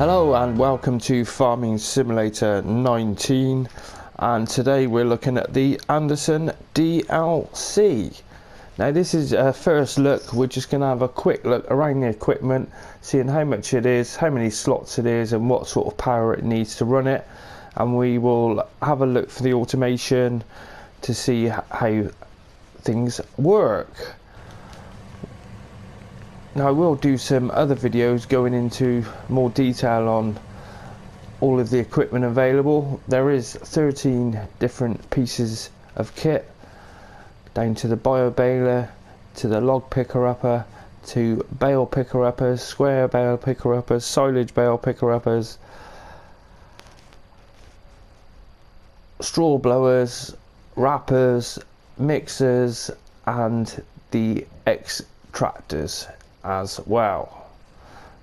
Hello and welcome to Farming Simulator 19, and today we're looking at the Anderson DLC. Now this is a first look. We're just going to have a quick look around the equipment, seeing how much it is, how many slots it is and what sort of power it needs to run it, and we will have a look for the automation to see how things work. Now I will do some other videos going into more detail on all of the equipment available. There is 13 different pieces of kit, down to the bio baler, to the log picker upper, to bale picker uppers, square bale picker uppers, silage bale picker uppers, straw blowers, wrappers, mixers and the extractors as well.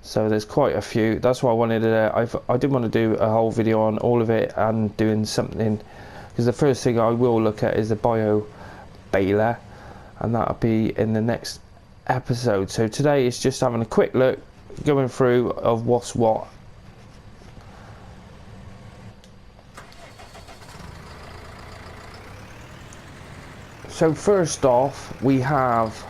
So there's quite a few. That's why I wanted to I did want to do a whole video on all of it and doing something, because the first thing I will look at is the bio baler, and that'll be in the next episode. So today it's just having a quick look, going through of what's what. So first off we have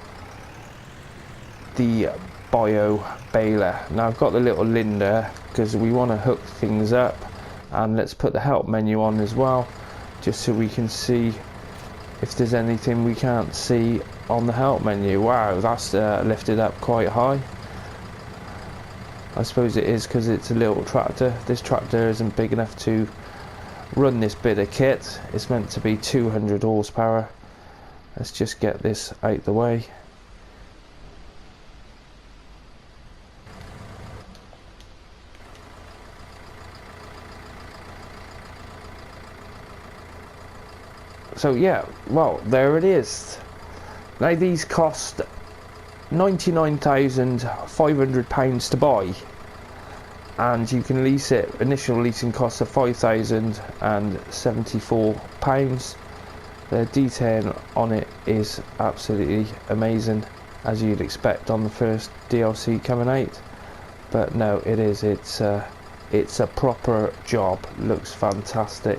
the bio baler. Now I've got the little Linda because we want to hook things up, and let's put the help menu on as well, just so we can see if there's anything we can't see on the help menu. Wow, that's lifted up quite high. I suppose it is because it's a little tractor. This tractor isn't big enough to run this bit of kit. It's meant to be 200 horsepower. Let's just get this out the way. So yeah, well, there it is. Now these cost £99,500 to buy, and you can lease it. Initial leasing costs of £5,074. The detail on it is absolutely amazing, as you'd expect on the first DLC coming out. But no, it is. It's a proper job. Looks fantastic.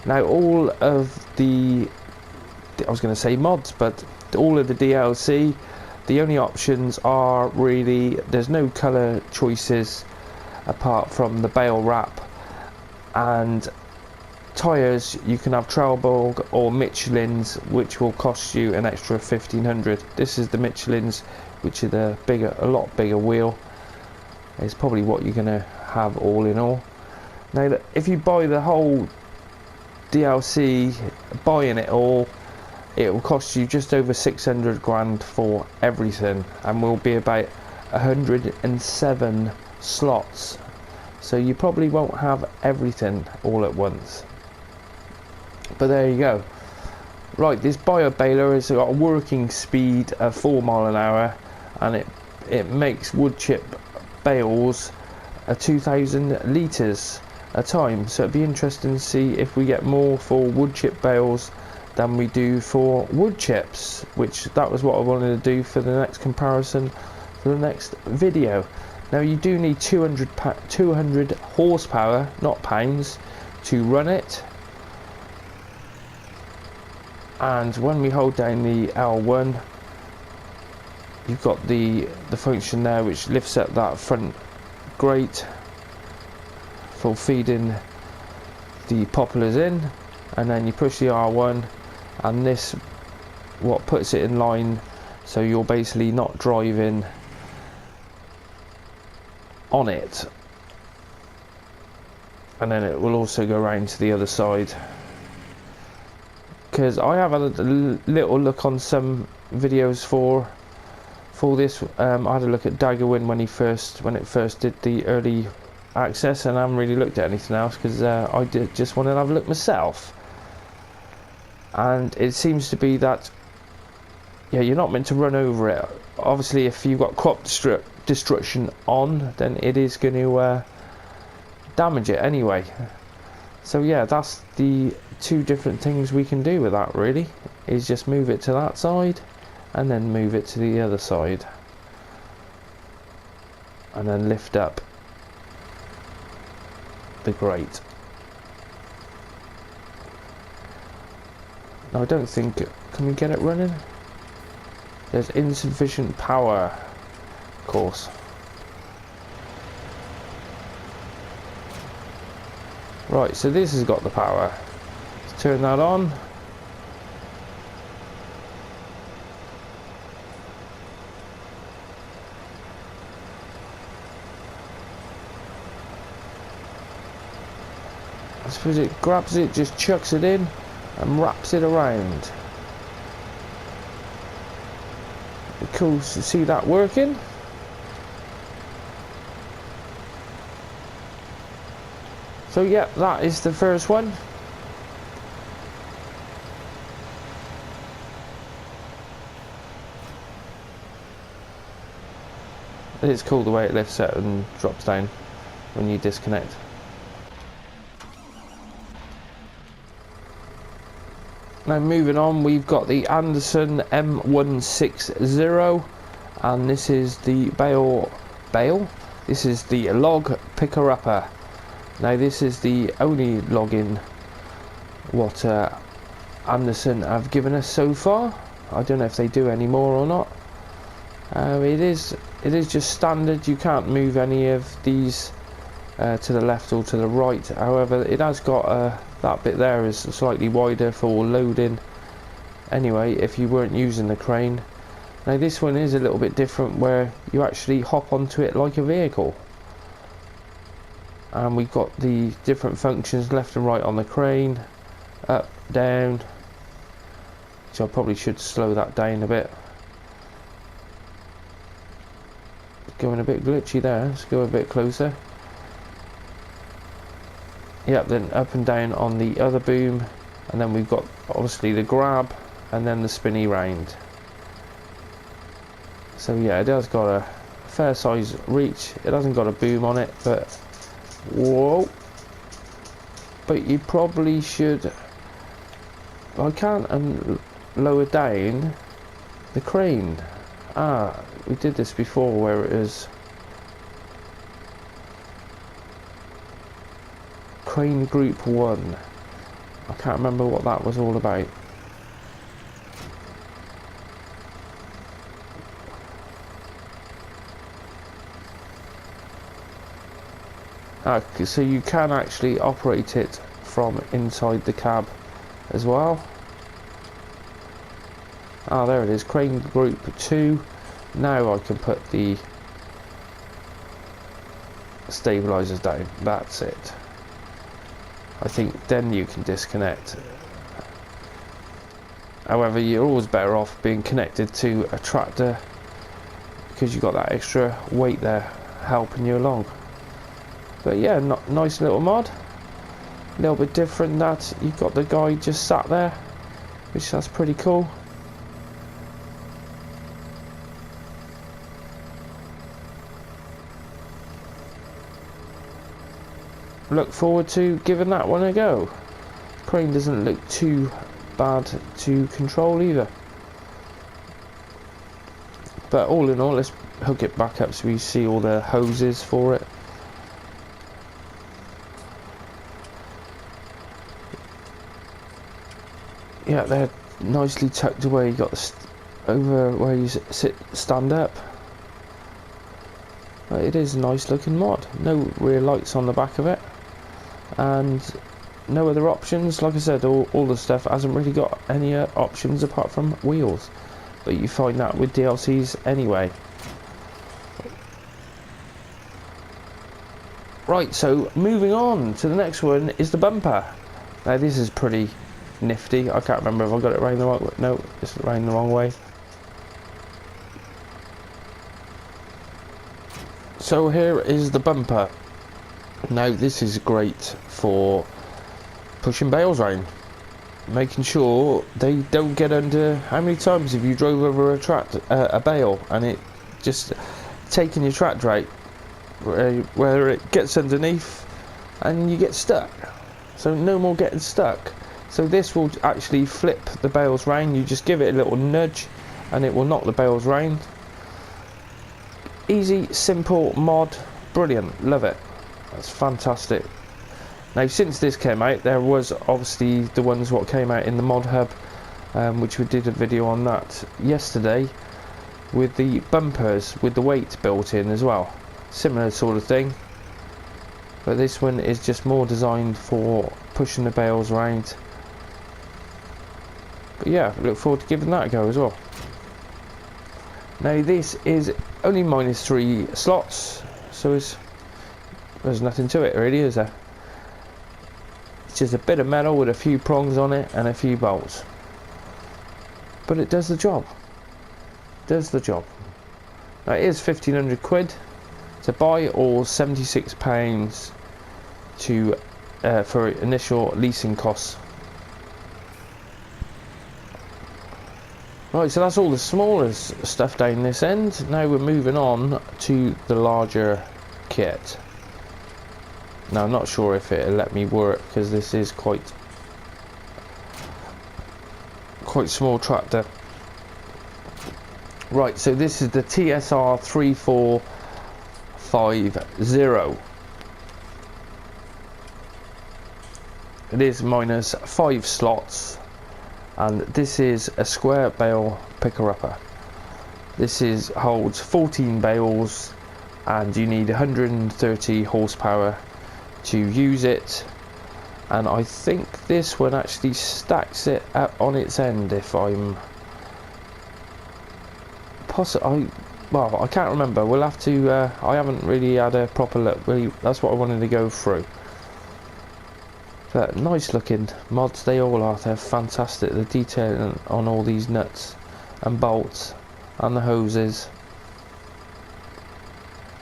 Now all of the, I was going to say mods, but all of the DLC, the only options are really, there's no colour choices apart from the bale wrap, and tyres you can have Trailborg or Michelin's, which will cost you an extra 1,500. This is the Michelin's, which are the bigger, a lot bigger wheel. It's probably what you're going to have all in all. Now if you buy the whole DLC, buying it all, it will cost you just over 600 grand for everything, and will be about 107 slots, so you probably won't have everything all at once. But there you go. Right, this bio baler has got a working speed of 4 miles an hour, and it makes wood chip bales 2,000 litres a time. So it'd be interesting to see if we get more for wood chip bales than we do for wood chips, which that was what I wanted to do for the next comparison for the next video. Now you do need 200 horsepower, not pounds, to run it, and when we hold down the L1, you've got the function there which lifts up that front grate for feeding the poplars in, and then you push the R1, and this what puts it in line, so you're basically not driving on it. And then it will also go around to the other side, because I have had a little look on some videos for this. I had a look at Daggerwin when it first did the early access, and I haven't really looked at anything else because I just wanted to have a look myself. And it seems to be that, yeah, you're not meant to run over it. Obviously if you've got crop destruction on, then it is going to damage it anyway. So yeah, that's the two different things we can do with that, really, is just move it to that side and then move it to the other side, and then lift up the grate. Now I don't think, can we get it running? There's insufficient power, of course. Right, so this has got the power. Let's turn that on. I suppose it grabs it, just chucks it in and wraps it around. Cool to see that working. So yeah, that is the first one. It's cool the way it lifts it and drops down when you disconnect. Now moving on, we've got the Anderson M160, and this is the bale. This is the log picker upper. Now this is the only login what Anderson have given us so far. I don't know if they do any more or not. It is just standard. You can't move any of these to the left or to the right. However, it has got that bit there is slightly wider for loading anyway if you weren't using the crane. Now this one is a little bit different where you actually hop onto it like a vehicle, and we've got the different functions left and right on the crane, up, down. So I probably should slow that down a bit. Going a bit glitchy there. Let's go a bit closer. Yep, then up and down on the other boom, and then we've got obviously the grab and then the spinny round. So yeah, it has got a fair size reach. It hasn't got a boom on it, but whoa, but you probably should. I can't lower down the crane. We did this before where it is crane group 1. I can't remember what that was all about. So you can actually operate it from inside the cab as well. There it is, crane group 2. Now I can put the stabilizers down. That's it. I think then you can disconnect. However, you're always better off being connected to a tractor because you've got that extra weight there helping you along. But yeah, nice little mod. A little bit different that you've got the guy just sat there, which that's pretty cool. Look forward to giving that one a go. Crane doesn't look too bad to control either. But all in all, let's hook it back up so we see all the hoses for it. Yeah, they're nicely tucked away. You got the over where you stand up. But it is a nice looking mod. No rear lights on the back of it, and no other options. Like I said, all the stuff hasn't really got any options apart from wheels, but you find that with DLCs anyway. Right, so moving on to the next one is the bumper. Now this is pretty nifty. I can't remember if I got it round the right way. No, it's round the wrong way. So here is the bumper. Now this is great for pushing bales round, making sure they don't get under. How many times have you drove over a bale and it just taking your tractor out where it gets underneath and you get stuck? So no more getting stuck. So this will actually flip the bales round. You just give it a little nudge and it will knock the bales round. Easy, simple mod, brilliant, love it. That's fantastic. Now since this came out, there was obviously the ones what came out in the mod hub, which we did a video on that yesterday, with the bumpers with the weight built in as well. Similar sort of thing, but this one is just more designed for pushing the bales around. But yeah, look forward to giving that a go as well. Now this is only -3 slots, so there's nothing to it really, is there? It's just a bit of metal with a few prongs on it and a few bolts, but it does the job. Does the job. Now it is 1,500 quid to buy, or £76 to for initial leasing costs. Right, so that's all the smaller stuff down this end. Now we're moving on to the larger kit. Now I'm not sure if it'll let me work, because this is quite small tractor. Right, so this is the TSR 3450. It is -5 slots, and this is a square bale picker-upper. This holds 14 bales, and you need 130 horsepower to use it. And I think this one actually stacks it up on its end, if I'm well, I can't remember. We'll have to I haven't really had a proper look. That's what I wanted to go through. But nice looking mods, they all are. They're fantastic. The detailing on all these nuts and bolts and the hoses,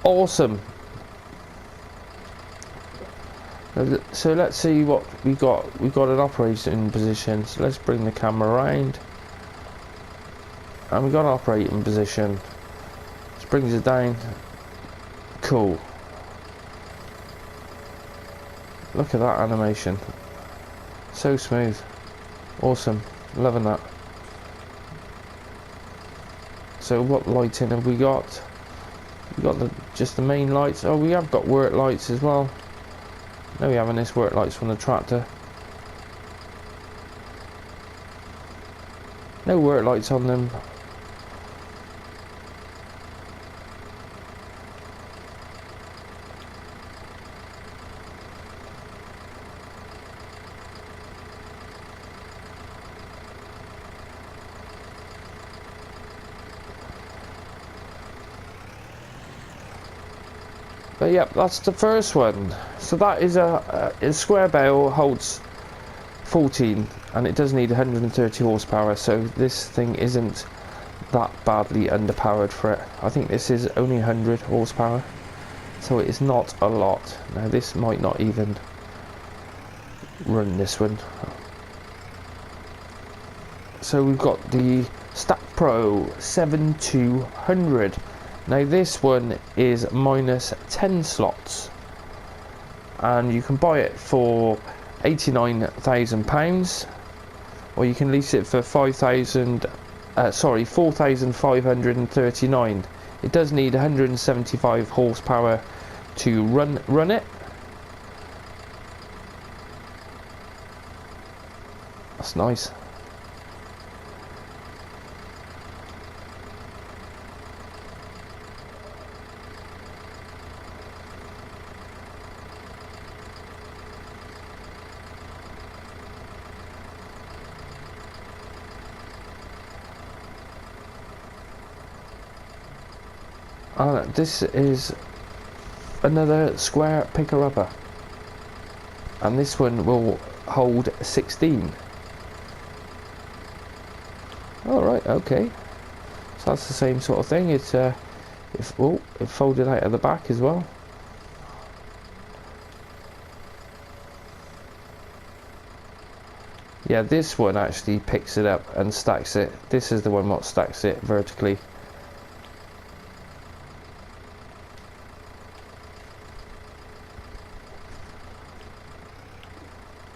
awesome. So let's see what we got. We've got an operating position, so let's bring the camera around, and we got an operating position. This brings it down. Cool. Look at that animation, so smooth, awesome, loving that. So what lighting have we got? We got just the main lights. Oh, we have got work lights as well. No, we haven't. This work lights from the tractor. No work lights on them. But yeah, that's the first one. So that is a square bale, holds 14, and it does need 130 horsepower, so this thing isn't that badly underpowered for it. I think this is only 100 horsepower, so it is not a lot. Now this might not even run this one. So we've got the Stack Pro 7200. Now this one is -10 slots, and you can buy it for £89,000, or you can lease it for 4,539. It does need 175 horsepower to run it. That's nice. This is another square picker-upper, and this one will hold 16. Alright, okay. So that's the same sort of thing. It's it folded out at the back as well. Yeah, this one actually picks it up and stacks it. This is the one what stacks it vertically.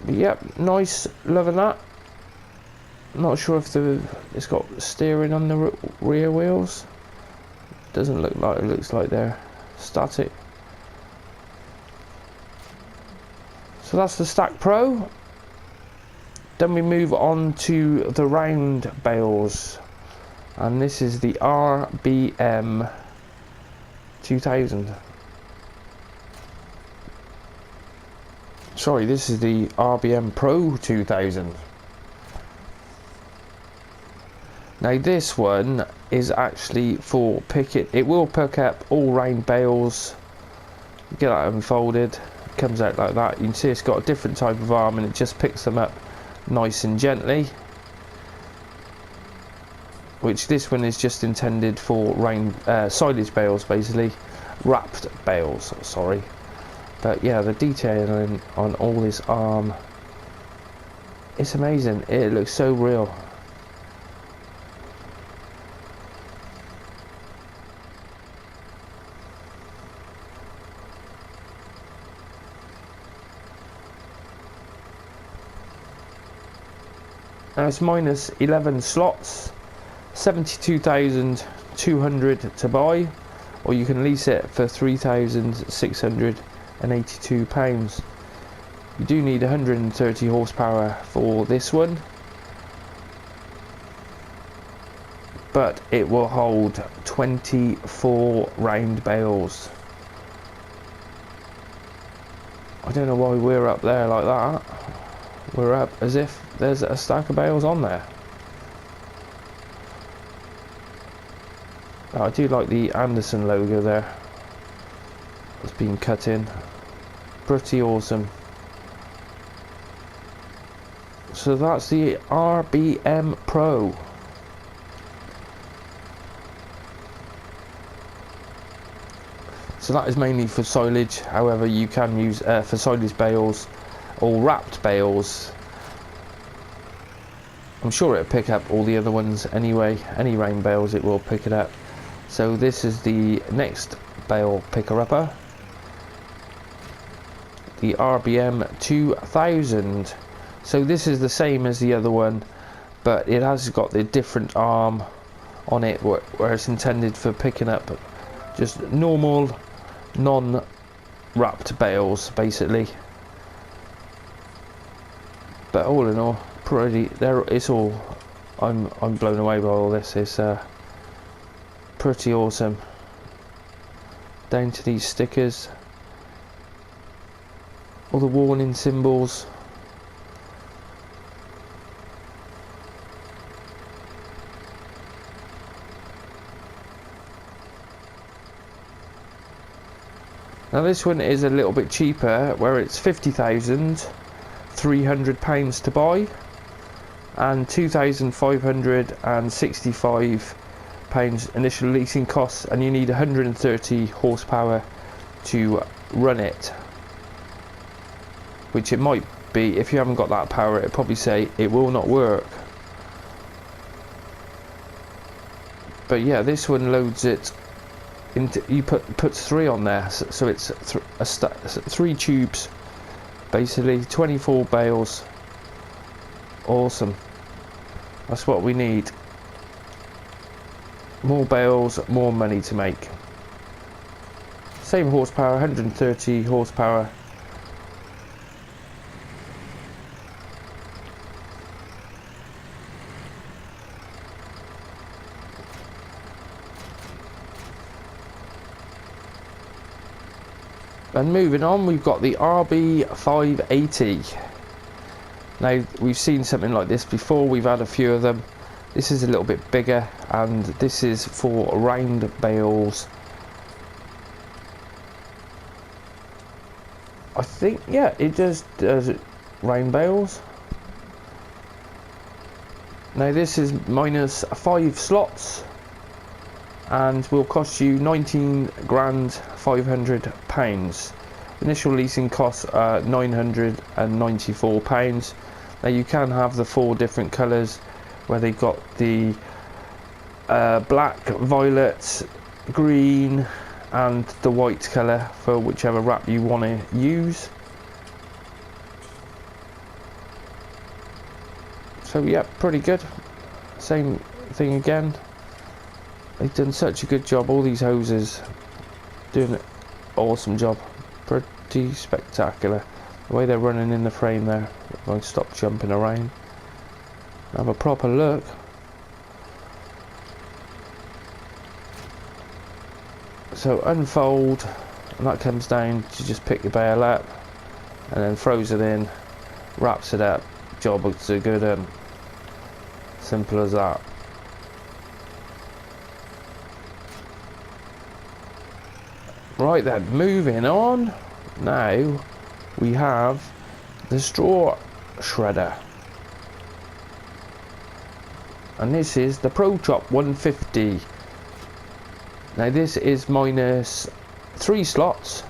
Yep, nice, loving that. Not sure if it's got steering on the rear wheels. Doesn't look like it. Looks like they're static. So that's the Stack Pro. Then we move on to the round bales, and this is the RBM 2000. Sorry, this is the RBM Pro 2000. Now this one is actually for picking. It will pick up all round bales. You get that unfolded, it comes out like that. You can see it's got a different type of arm, and it just picks them up nice and gently. Which this one is just intended for round silage bales, basically wrapped bales. Sorry, but yeah, the detailing on all this arm, it's amazing. It looks so real. Now it's minus 11 slots, 72,200 to buy, or you can lease it for £3,682. You do need 130 horsepower for this one, but it will hold 24 round bales. I don't know why we're up there like that. We're up as if there's a stack of bales on there. Oh, I do like the Anderson logo there. It's been cut in. Pretty awesome. So that's the RBM Pro. So that is mainly for silage. However, you can use for silage bales or wrapped bales. I'm sure it'll pick up all the other ones anyway. Any rain bales, it will pick it up. So this is the next bale picker-upper, the RBM 2000. So this is the same as the other one, but it has got the different arm on it where it's intended for picking up just normal non-wrapped bales, basically. But all in all, pretty there. It's all. I'm blown away by all this. It's pretty awesome. Down to these stickers, all the warning symbols. Now this one is a little bit cheaper, where it's £50,300 to buy and £2,565 initial leasing costs, and you need 130 horsepower to run it, which it might be. If you haven't got that power, it'll probably say it will not work. But yeah, this one loads it into, you puts 3 on there, so it's 3 tubes, basically 24 bales. Awesome. That's what we need. More bales, more money to make. Same horsepower, 130 horsepower. And moving on, we've got the RB580. Now, we've seen something like this before, we've had a few of them. This is a little bit bigger, and this is for round bales. I think, yeah, it does round bales. Now this is minus 5 slots, and will cost you £19,500. Initial leasing costs are £994. Now you can have the 4 different colours, where they've got the black, violet, green and the white colour for whichever wrap you want to use. So yeah, pretty good. Same thing again. They've done such a good job. All these hoses doing an awesome job. Pretty spectacular. The way they're running in the frame there. If I stop jumping around. Have a proper look. So unfold, and that comes down to just pick your bail up, and then throws it in, wraps it up, job looks a good one. Simple as that. Right then, moving on. Now we have the straw shredder. And this is the Pro Chop 150. Now this is minus 3 slots,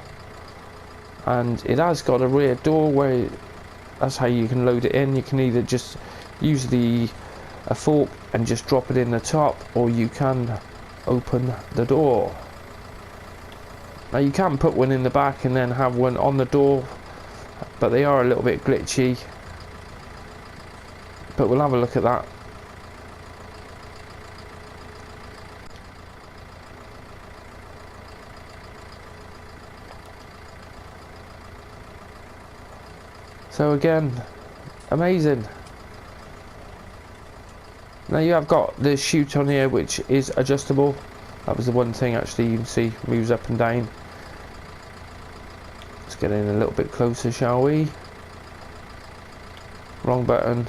and it has got a rear door where that's how you can load it in. You can either just use a fork and just drop it in the top, or you can open the door. Now you can put one in the back and then have one on the door, but they are a little bit glitchy, but we'll have a look at that. So again, amazing. Now you have got the chute on here which is adjustable. That was the one thing actually you can see moves up and down. Let's get in a little bit closer, shall we? Wrong button.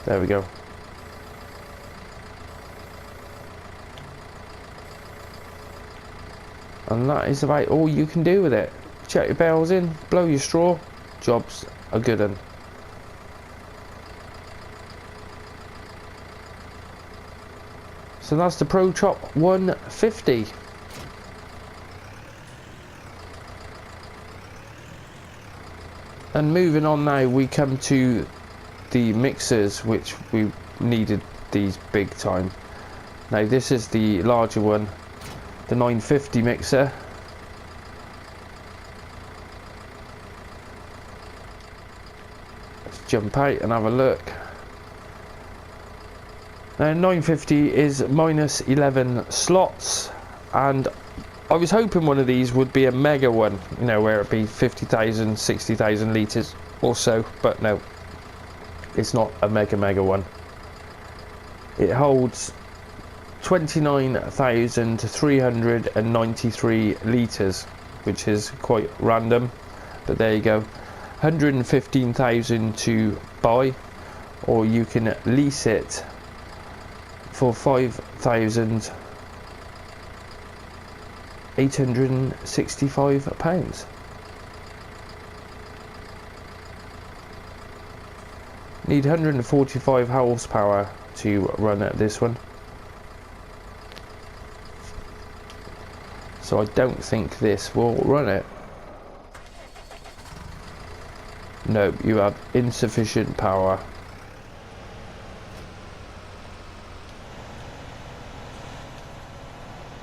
There we go. And that is about all you can do with it. Check your bells in, blow your straw, job's a good one. So that's the Pro Chop 150. And moving on now, we come to the mixers, which we needed these big time. Now this is the larger one, the 950 mixer. Let's jump out and have a look. Now 950 is minus 11 slots, and I was hoping one of these would be a mega one, you know, where it'd be 50,000, 60,000 litres or so, but no, it's not a mega one. It holds 29,393 litres, which is quite random, but there you go. 115,000 to buy, or you can lease it for £5,865. Need 145 horsepower to run at this one, so I don't think this will run it. No, you have insufficient power.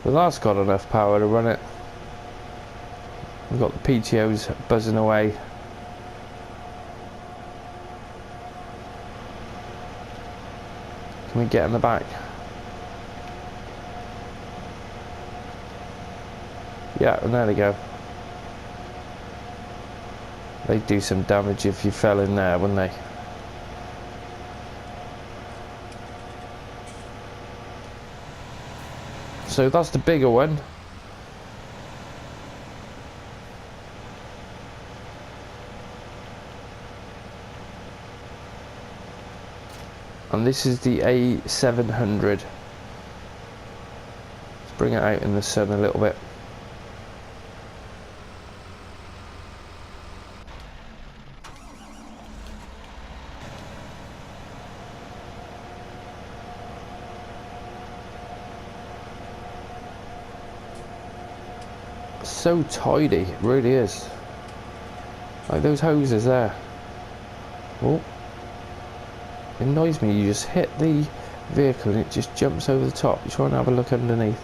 But that's got enough power to run it. We've got the PTOs buzzing away. Can we get in the back? Yeah, and there they go. They'd do some damage if you fell in there, wouldn't they? So that's the bigger one. And this is the A700. Let's bring it out in the sun a little bit. So tidy, it really is. Like those hoses there. Oh, it annoys me. You just hit the vehicle and it just jumps over the top. You try and have a look underneath.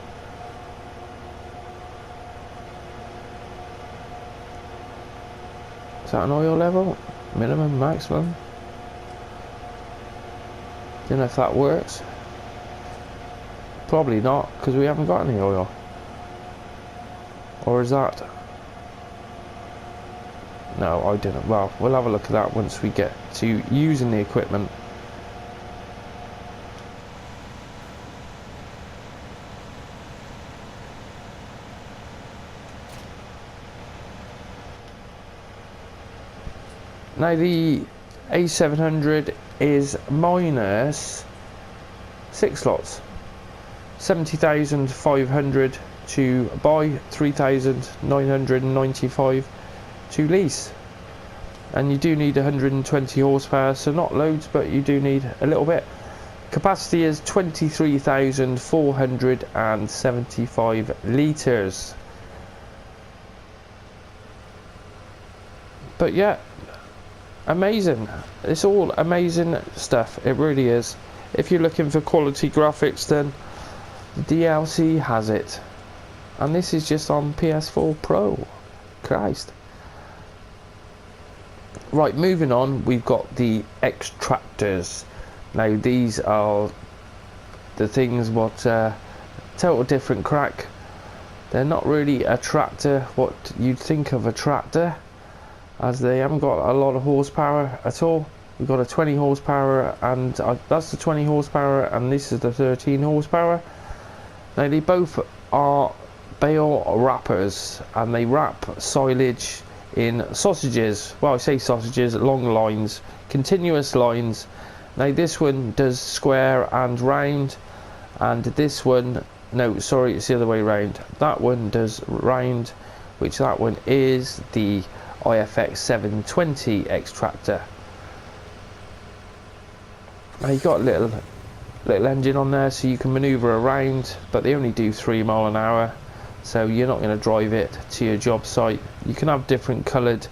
Is that an oil level? Minimum, maximum? Don't know if that works. Probably not, because we haven't got any oil. Or is that? No, I didn't. Well, we'll have a look at that once we get to using the equipment. Now the A700 is minus 6 slots, 70,500 to buy, 3,995 to lease, and you do need 120 horsepower, so not loads, but you do need a little bit. Capacity is 23,475 litres. But yeah, amazing. It's all amazing stuff, it really is. If you're looking for quality graphics, then the DLC has it, and this is just on PS4 Pro. Christ. Right, moving on, we've got the extractors. Now these are the things what total different crack. They're not really a tractor what you'd think of a tractor, as they haven't got a lot of horsepower at all. We've got a 20 horsepower, and that's the 20 horsepower, and this is the 13 horsepower. Now they both are bale wrappers, and they wrap silage in sausages. Well, I say sausages, long lines, continuous lines. Now this one does square and round, and this one, no, sorry, it's the other way around. That one does round, which that one is the IFX 720 extractor. Now you've got a little engine on there, so you can manoeuvre around, but they only do 3 miles an hour, so you're not going to drive it to your job site. You can have different coloured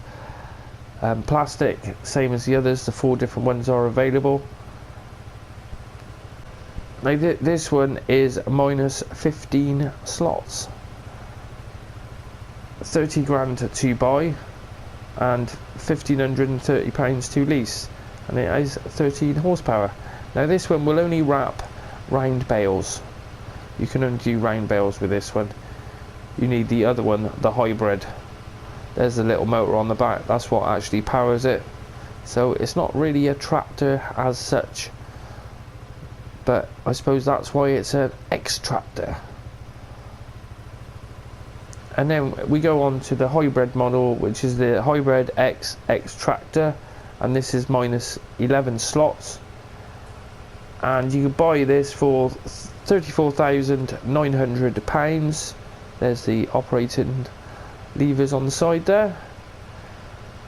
plastic, same as the others. The 4 different ones are available. Now this one is minus 15 slots, 30 grand to buy, and £1,530 to lease, and it is 13 horsepower. Now this one will only wrap round bales. You can only do round bales with this one. You need the other one, the hybrid. There's a little motor on the back, that's what actually powers it. So it's not really a tractor as such, but I suppose that's why it's an extractor. And then we go on to the hybrid model, which is the Hybrid X extractor, and this is minus 11 slots, and you can buy this for £34,900. There's the operating levers on the side there,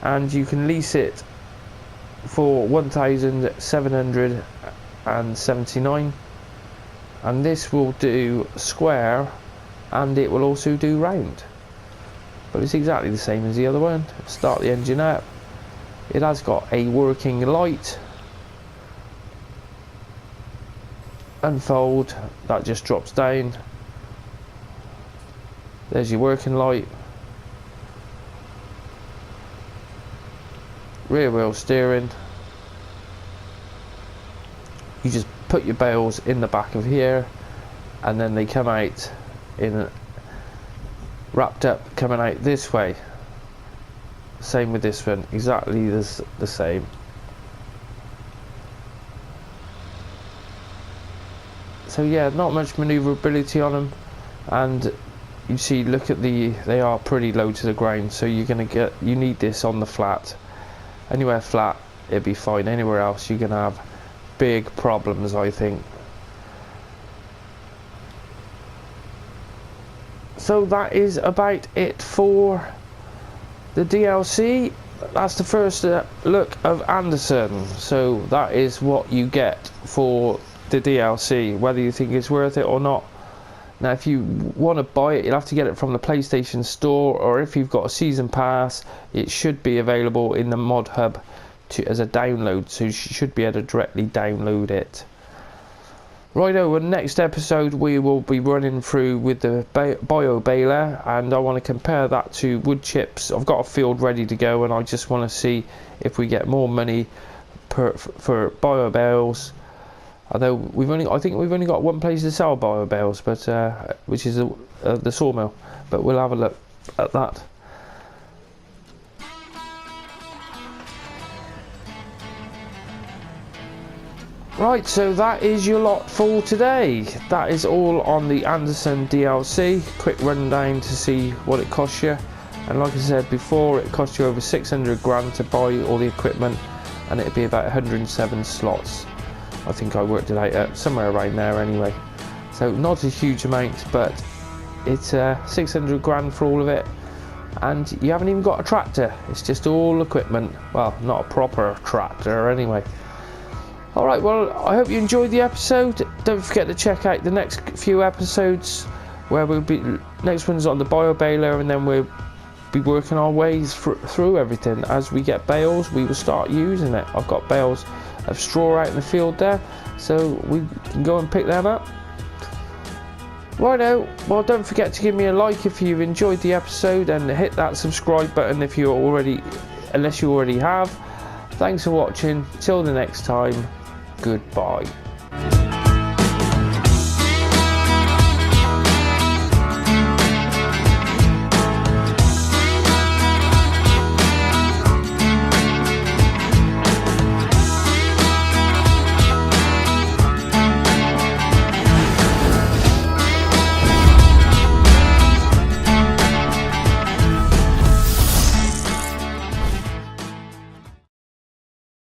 and you can lease it for 1,779, and this will do square, and it will also do round, but it's exactly the same as the other one. Start the engine up. It has got a working light. Unfold, that just drops down. There's your working light. Rear wheel steering. You just put your bales in the back of here, and then they come out in wrapped up, coming out this way. Same with this one, exactly the same. So yeah, not much manoeuvrability on them, and you see, look at they are pretty low to the ground, so you need this on the flat. Anywhere flat it'd be fine, anywhere else you're gonna have big problems, I think. So that is about it for the DLC. That's the first look of Anderson, so that is what you get for the DLC, whether you think it's worth it or not. Now if you want to buy it, you'll have to get it from the PlayStation Store, or if you've got a season pass, it should be available in the mod hub as a download, so you should be able to directly download it. Righto, next episode we will be running through with the bio baler, and I want to compare that to wood chips. I've got a field ready to go, and I just want to see if we get more money for bio bales. Although I think we've only got one place to sell bio bales, but which is the sawmill. But we'll have a look at that. Right, so that is your lot for today. That is all on the Anderson DLC. Quick rundown to see what it costs you. And like I said before, it costs you over 600 grand to buy all the equipment, and it'd be about 107 slots. I think I worked it out at somewhere around there anyway. So not a huge amount, but it's 600 grand for all of it. And you haven't even got a tractor. It's just all equipment. Well, not a proper tractor anyway. Alright, well, I hope you enjoyed the episode. Don't forget to check out the next few episodes, where next one's on the bio baler, and then we'll be working our ways through everything. As we get bales, we will start using it. I've got bales of straw out in the field there, so we can go and pick them up. Righto, well, don't forget to give me a like if you've enjoyed the episode, and hit that subscribe button unless you already have. Thanks for watching. Till the next time, goodbye.